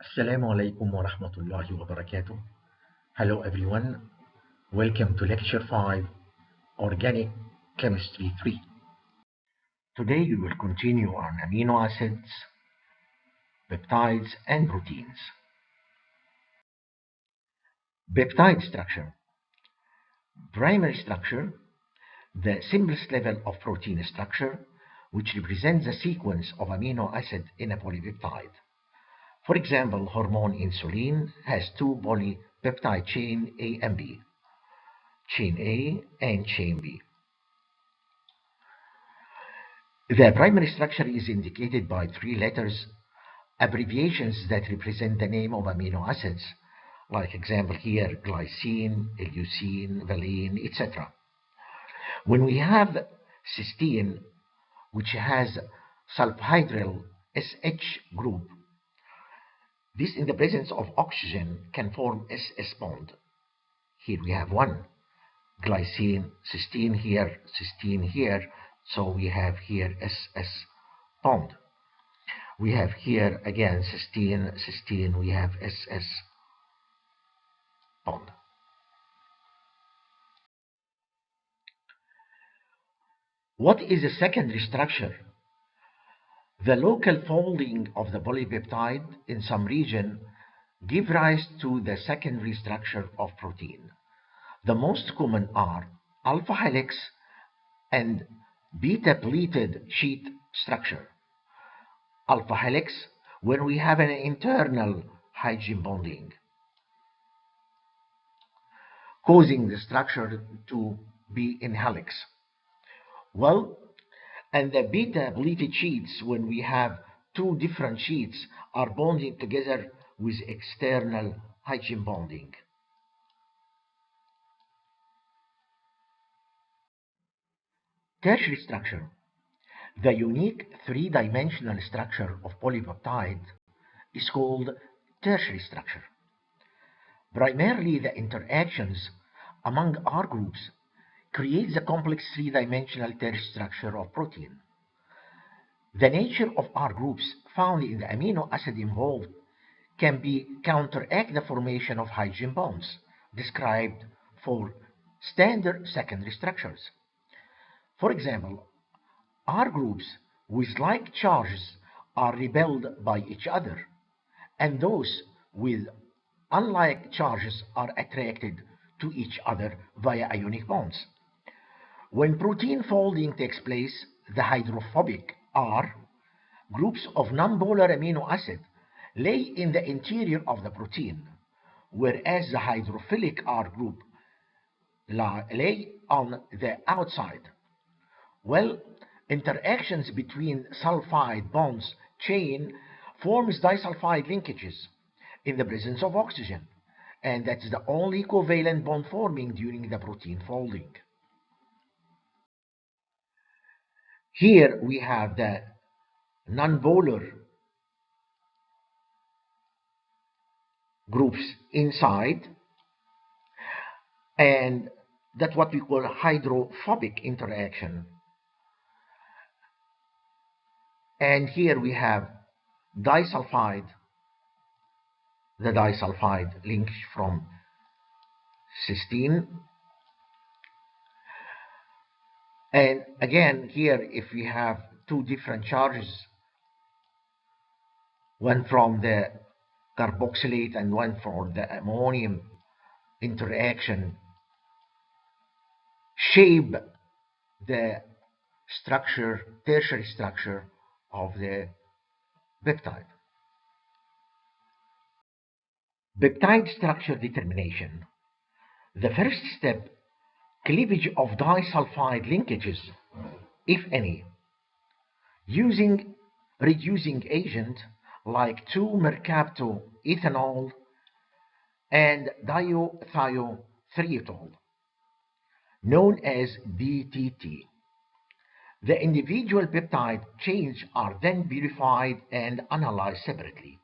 Assalamu alaikum wa rahmatullahi wa barakatuh. Hello everyone. Welcome to lecture 5, Organic Chemistry 3. Today we will continue on amino acids, peptides and proteins. Peptide structure. Primary structure, the simplest level of protein structure, which represents the sequence of amino acid in a polypeptide. For example, hormone insulin has two polypeptide chain A and B, chain A and chain B. The primary structure is indicated by three letters, abbreviations that represent the name of amino acids, like example here, glycine, leucine, valine, etc. When we have cysteine, which has sulfhydryl SH group, this in the presence of oxygen can form SS bond. Here we have one, glycine, cysteine here, so we have here SS bond. We have here again cysteine, we have SS bond. What is the secondary structure? The local folding of the polypeptide in some region give rise to the secondary structure of protein. The most common are alpha helix and beta pleated sheet structure. Alpha helix, when we have an internal hydrogen bonding, causing the structure to be in helix. Well, and the beta pleated sheets, when we have two different sheets are bonding together with external hydrogen bonding. Tertiary structure. The unique three-dimensional structure of polypeptide is called tertiary structure. Primarily, the interactions among R groups create the complex three-dimensional tertiary structure of protein. The nature of R groups found in the amino acid involved can be counteract the formation of hydrogen bonds described for standard secondary structures. For example, R groups with like charges are repelled by each other, and those with unlike charges are attracted to each other via ionic bonds. When protein folding takes place, the hydrophobic R groups of nonpolar amino acid lay in the interior of the protein, whereas the hydrophilic R group lay on the outside. Well, interactions between sulfide bonds chain forms disulfide linkages in the presence of oxygen, and that's the only covalent bond forming during the protein folding. Here we have the nonpolar groups inside, and that's what we call hydrophobic interaction. And here we have disulfide, the disulfide link from cysteine. And again, here if we have two different charges, one from the carboxylate and one for the ammonium interaction, shape the structure, tertiary structure of the peptide. Peptide structure determination. The first step, cleavage of disulfide linkages, if any, using reducing agent like 2-mercaptoethanol and diethiothrietol, known as DTT. The individual peptide chains are then purified and analyzed separately.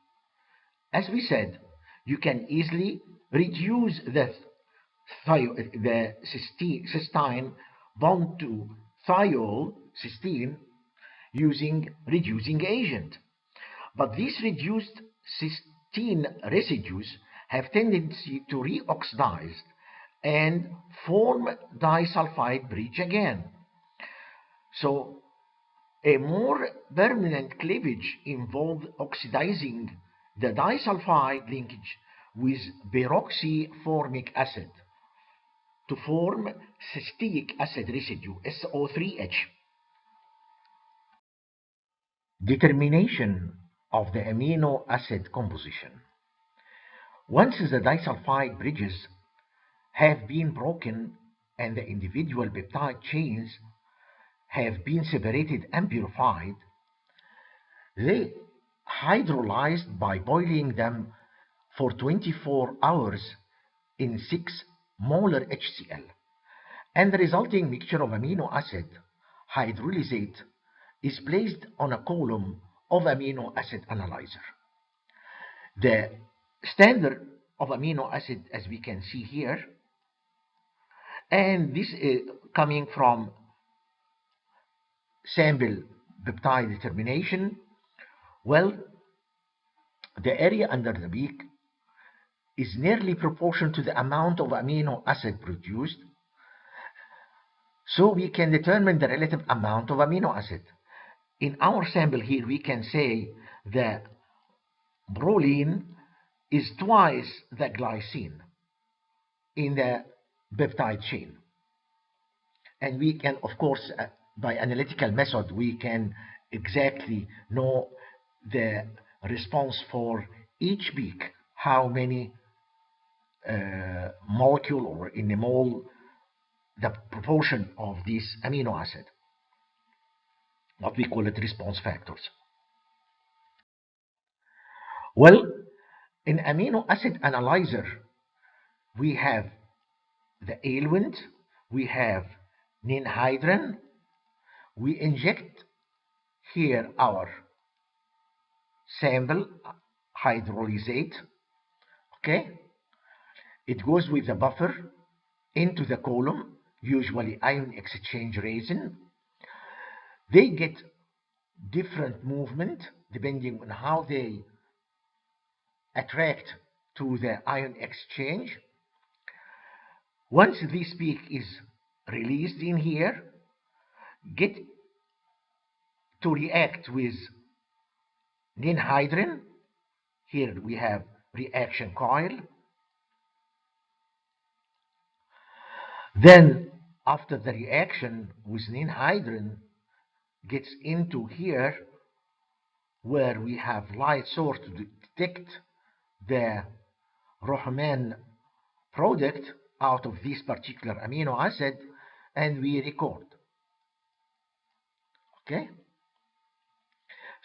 As we said, you can easily reduce the cysteine bond to thiol, cysteine, using reducing agent. But this reduced residues have tendency to reoxidize and form disulfide bridge again. So a more permanent cleavage involves oxidizing the disulfide linkage with peroxyformic acid to form cystic acid residue, SO3H. Determination of the amino acid composition. Once the disulfide bridges have been broken and the individual peptide chains have been separated and purified, they hydrolyzed by boiling them for 24 hours in 6 molar HCl, and the resulting mixture of amino acid hydrolysate is placed on a column of amino acid analyzer. The standard of amino acid, as we can see here, and this is coming from sample peptide determination. Well, the area under the beak is nearly proportional to the amount of amino acid produced, so we can determine the relative amount of amino acid. In our sample here, we can say the proline is twice the glycine in the peptide chain. And we can, of course, by analytical method, we can exactly know the response for each peak, how many molecule or in a mole, the proportion of this amino acid, what we call it response factors. Well, in amino acid analyzer, we have the element, we have ninhydrin, we inject here our sample hydrolysate, okay? It goes with the buffer into the column, usually ion exchange resin. They get different movement depending on how they attract to the ion exchange. Once this peak is released in here, get to react with ninhydrin. Here we have reaction coil. Then after the reaction with ninhydrin gets into here where we have light source to detect the Rohman product out of this particular amino acid, and we record. Okay?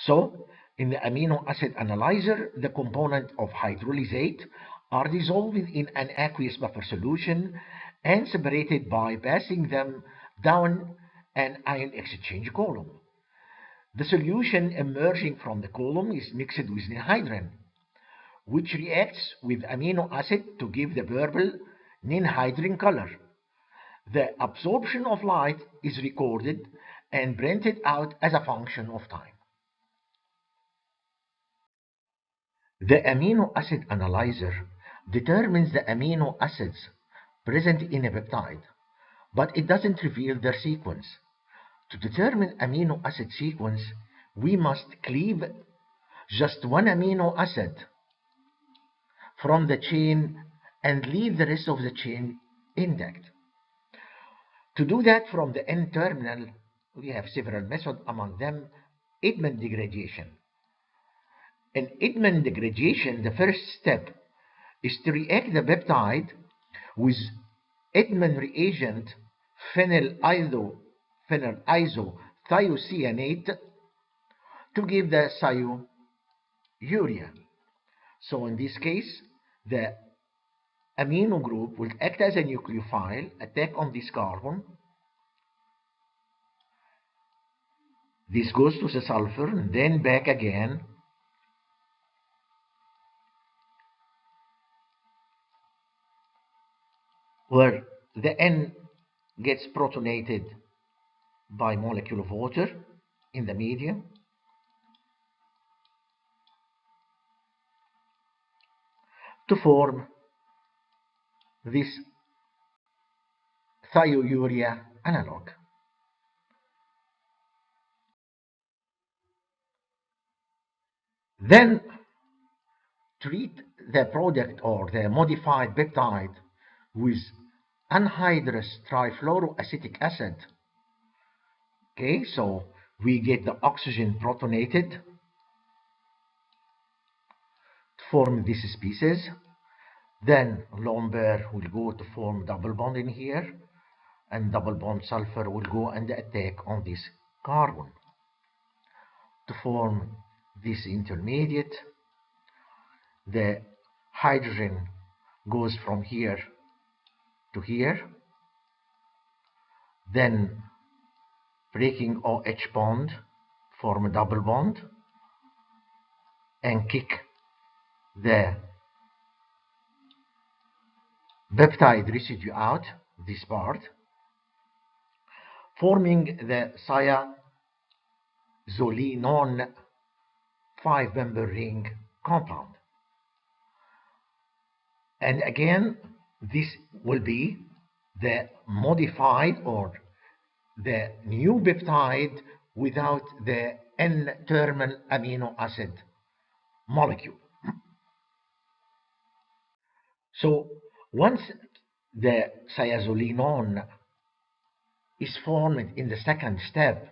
So in the amino acid analyzer, the component of hydrolysate are dissolved in an aqueous buffer solution and separated by passing them down an ion exchange column. The solution emerging from the column is mixed with ninhydrin, which reacts with amino acid to give the purple ninhydrin color. The absorption of light is recorded and printed out as a function of time. The amino acid analyzer determines the amino acids present in a peptide, but it doesn't reveal their sequence. To determine amino acid sequence, we must cleave just one amino acid from the chain and leave the rest of the chain intact. To do that from the N-terminal, we have several methods, among them Edman degradation. In Edman degradation, the first step is to react the peptide with Edman reagent phenyl isothiocyanate to give the thiourea. So in this case, the amino group will act as a nucleophile, attack on this carbon. This goes to the sulfur and then back again. Where the N gets protonated by molecule of water in the medium. to form this thiourea analog. Then treat the product or the modified peptide with anhydrous trifluoroacetic acid. Okay, so we get the oxygen protonated to form these species. Then lone pair will go to form double bond in here, and double bond sulfur will go and attack on this carbon to form this intermediate. The hydrogen goes from here to here, then breaking OH bond, form a double bond, and kick the peptide residue out, this part, forming the thiazolinone 5-member ring compound. And again, this will be the modified or the new peptide without the N-terminal amino acid molecule. So once the thiazolinone is formed in the second step,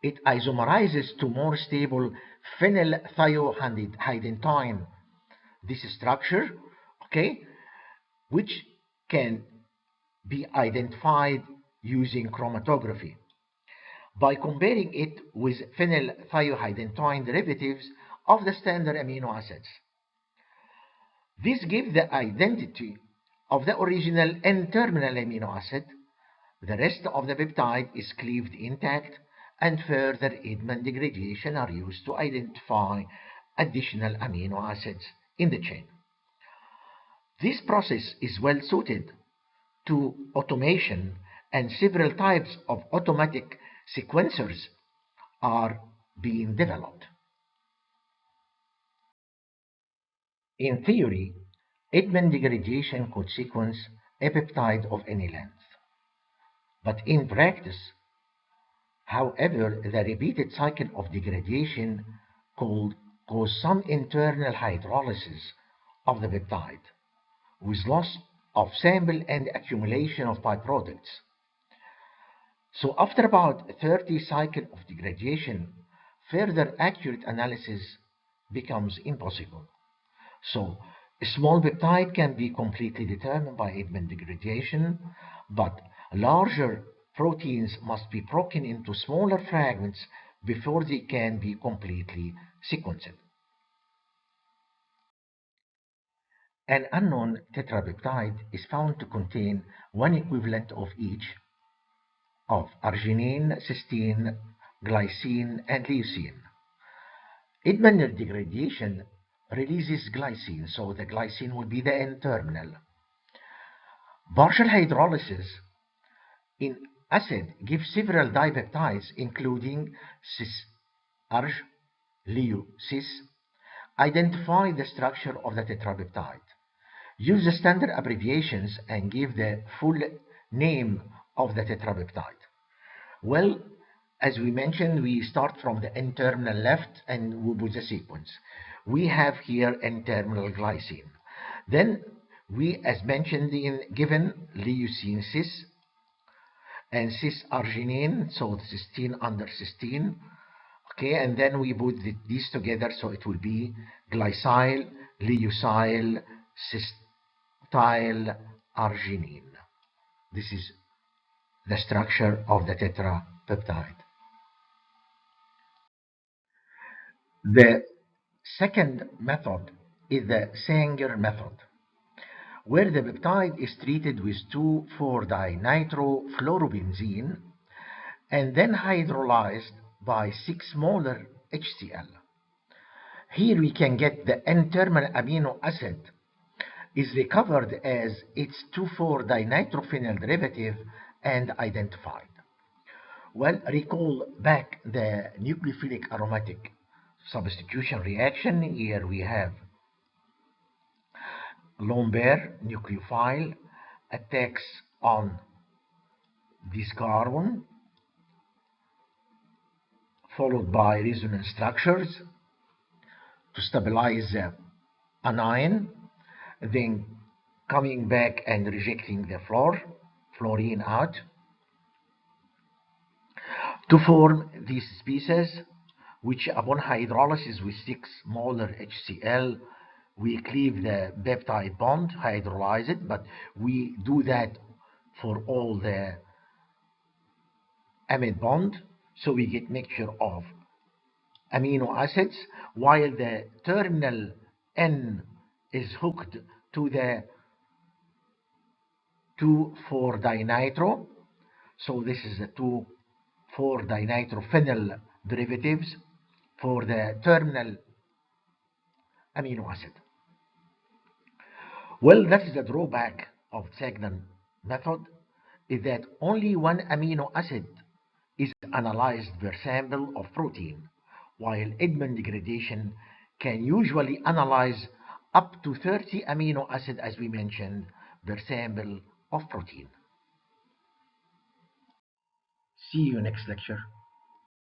it isomerizes to more stable phenylthiohydentine, this structure, okay, which can be identified using chromatography by comparing it with phenylthiohydentine derivatives of the standard amino acids. This gives the identity of the original N-terminal amino acid. The rest of the peptide is cleaved intact, and further Edman degradation are used to identify additional amino acids in the chain. This process is well suited to automation, and several types of automatic sequencers are being developed. In theory, Edman degradation could sequence a peptide of any length. But in practice, however, the repeated cycle of degradation could cause some internal hydrolysis of the peptide, with loss of sample and accumulation of byproducts. So after about 30 cycles of degradation, further accurate analysis becomes impossible. So a small peptide can be completely determined by Edman degradation, but larger proteins must be broken into smaller fragments before they can be completely sequenced. An unknown tetrapeptide is found to contain one equivalent of each of arginine, cysteine, glycine, and leucine. Edman degradation releases glycine, so the glycine will be the N-terminal. Partial hydrolysis in acid gives several dipeptides, including cis, arg, leu, cis. Identify the structure of the tetrapeptide. Use the standard abbreviations and give the full name of the tetrapeptide. Well, as we mentioned, we start from the N-terminal left and we put the sequence. We have here N-terminal glycine. Then we, as mentioned, given leucine cis and cis arginine, so cysteine under cysteine. Okay, and then we put these together, so it will be glycyl, leucyl, cysteine, arginine. This is the structure of the tetrapeptide. The second method is the Sanger method, where the peptide is treated with 2,4-dinitrofluorobenzene and then hydrolyzed by 6 molar HCl. Here we can get the N-terminal amino acid is recovered as its 2,4-dinitrophenyl derivative and identified. Well, recall back the nucleophilic aromatic substitution reaction. Here we have lone pair nucleophile attacks on this carbon, followed by resonance structures to stabilize the anion, then coming back and rejecting the fluorine out to form these species, which upon hydrolysis with 6 molar HCl, we cleave the peptide bond, hydrolyze it, but we do that for all the amide bond, so we get mixture of amino acids, while the terminal N is hooked to the 2,4-dinitro. So this is the 2,4-dinitrophenyl derivatives for the terminal amino acid. Well, that is the drawback of Sagnan method, is that only one amino acid is analyzed per sample of protein, while Edman degradation can usually analyze up to 30 amino acids, as we mentioned, per sample of protein. See you next lecture.